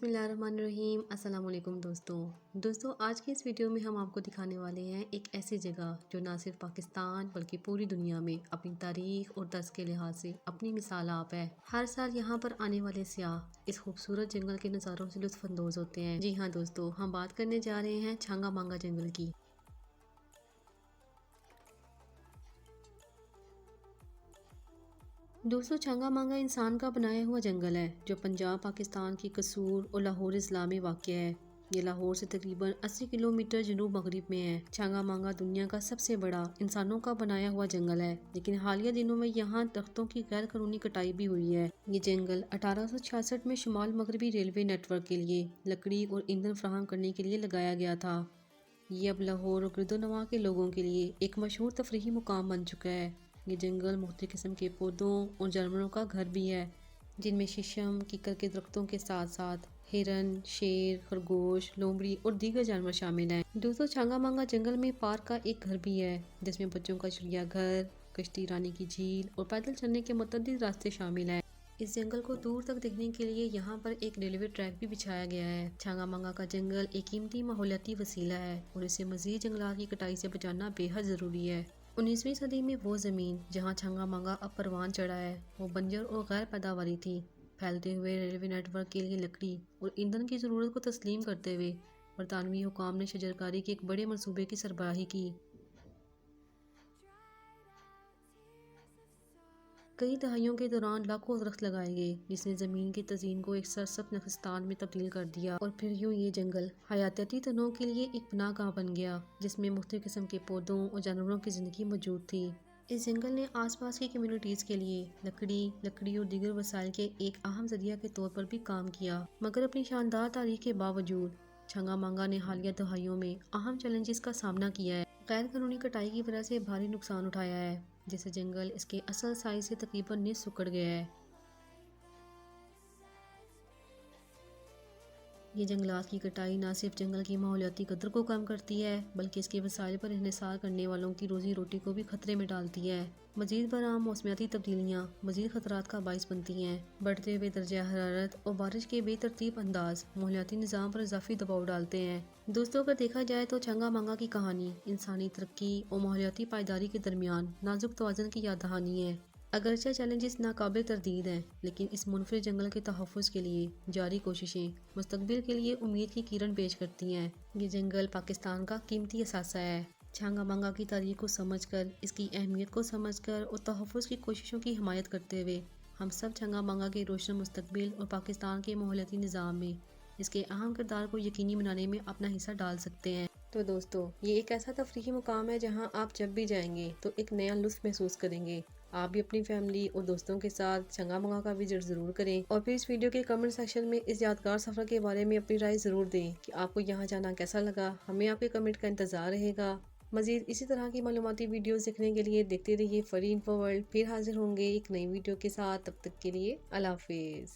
बिस्मिल्लाहिर्रहमानिर्रहीम। अस्सलाम वालेकुम दोस्तों आज की इस वीडियो में हम आपको दिखाने वाले हैं एक ऐसी जगह जो ना सिर्फ पाकिस्तान बल्कि पूरी दुनिया में अपनी तारीख और दर्स के लिहाज से अपनी मिसाल आप है। हर साल यहाँ पर आने वाले सियाह इस खूबसूरत जंगल के नज़ारों से लुत्फ अंदोज होते हैं। जी हाँ दोस्तों, हम बात करने जा रहे हैं छांगा मांगा जंगल की। दोस्तों, छांगा मांगा इंसान का बनाया हुआ जंगल है जो पंजाब पाकिस्तान की कसूर और लाहौर इस्लाम में वाक़ है। ये लाहौर से तकरीबन 80 किलोमीटर जनूब मगरिब में है। छांगा मांगा दुनिया का सबसे बड़ा इंसानों का बनाया हुआ जंगल है, लेकिन हालिया दिनों में यहाँ दरख्तों की गैर कानूनी कटाई भी हुई है। ये जंगल 1866 में शुमाल मगरबी रेलवे नेटवर्क के लिए लकड़ी और ईंधन फराहम करने के लिए लगाया गया था। ये अब लाहौर और गिरदोनवा के लोगों के लिए एक मशहूर तफरीही मुकाम बन चुका है। ये जंगल मुख्तलिफ किस्म के पौधों और जानवरों का घर भी है, जिनमें शीशम कीकर के दरख्तों के साथ साथ हिरन, शेर, खरगोश, लोमड़ी और दीगर जानवर शामिल हैं। दोस्तों, छांगा मांगा जंगल में पार्क का एक घर भी है, जिसमें बच्चों का चिड़िया घर, कश्ती रानी की झील और पैदल चलने के मुतअद्दिद रास्ते शामिल हैं। इस जंगल को दूर तक देखने के लिए यहाँ पर एक रेलवे ट्रैक भी बिछाया गया है। छांगा मांगा का जंगल एक कीमती माहौलियाती वसीला है और इसे मजीद जंगलात की कटाई से बचाना बेहद ज़रूरी है। 19वीं सदी में वो ज़मीन जहाँ छांगा मांगा अब परवान चढ़ा है, वो बंजर और गैर पैदावारी थी। फैलते हुए रेलवे नेटवर्क के लिए लकड़ी और ईंधन की ज़रूरत को तस्लीम करते हुए बरतानवी हुकाम ने शजरकारी के एक बड़े मनसूबे की सरबराही की। कई दहाइयों के दौरान लाखों दरख्त लगाए गए, जिसने ज़मीन की तज़ीन को एक सरसब्ज़ नखस्तान में तब्दील कर दिया। और फिर यूँ ये जंगल हयातियाती तनों के लिए एक पनाहगाह बन गया, जिसमें मुख्तलिफ किस्म के पौधों और जानवरों की ज़िंदगी मौजूद थी। इस जंगल ने आसपास की कम्युनिटीज़ के लिए लकड़ी और दीगर वसाइल के एक अहम ज़रिया के तौर पर भी काम किया। मगर अपनी शानदार तारीख के बावजूद छांगा मांगा ने हालिया दहाइयों में अहम चैलेंजेस का सामना किया है। गैर कानूनी कटाई की वजह से भारी नुकसान उठाया है, जिससे जंगल इसके असल साइज से तकरीबन निस्फ उखड़ गया है। ये जंगलात की कटाई न सिर्फ जंगल की माहौलियाती कदर को कम करती है, बल्कि इसके वसाइल पर इन्हिसार करने वालों की रोजी रोटी को भी खतरे में डालती है। मजीद बरआम मौसमियाती तब्दीलियाँ मजीद खतरात का बाइस बनती हैं। बढ़ते हुए दर्जा हरारत और बारिश के बेतरतीब अंदाज माहौलियाती निज़ाम पर इजाफी दबाव डालते हैं। दोस्तों, अगर देखा जाए तो छांगा मांगा की कहानी इंसानी तरक्की और माहौलियाती पायदारी के दरमियान नाजुक तवाज़ुन की याद दहानी है। अगरचे चैलेंजेस नाकाबिल तरदीद हैं, लेकिन इस मुनफरिद जंगल के तहफ़्फ़ुज़ के लिए जारी कोशिशें मुस्तक़बिल के लिए उम्मीद की किरण पेश करती हैं। ये जंगल पाकिस्तान का कीमती असासा है। छांगा मांगा की तारीख को समझकर, इसकी अहमियत को समझकर और तहफ़्फ़ुज़ की कोशिशों की हिमायत करते हुए हम सब छांगा मांगा के रोशन मुस्तक़बिल और पाकिस्तान के माहौलियाती निज़ाम में इसके अहम किरदार को यकीनी बनाने में अपना हिस्सा डाल सकते हैं। तो दोस्तों, ये एक ऐसा तफरीही मुकाम है जहां आप जब भी जाएंगे तो एक नया लुत्फ़ महसूस करेंगे। आप भी अपनी फैमिली और दोस्तों के साथ छांगा मांगा का विजिट ज़रूर करें और फिर इस वीडियो के कमेंट सेक्शन में इस यादगार सफ़र के बारे में अपनी राय ज़रूर दें कि आपको यहाँ जाना कैसा लगा। हमें आपके कमेंट का इंतज़ार रहेगा। मज़ीद इसी तरह की मालूमाती वीडियोज़ देखने के लिए देखते रहिए फरी इन्फो वर्ल्ड। फिर हाजिर होंगे एक नई वीडियो के साथ। तब तक के लिए अल्लाह हाफ़िज़।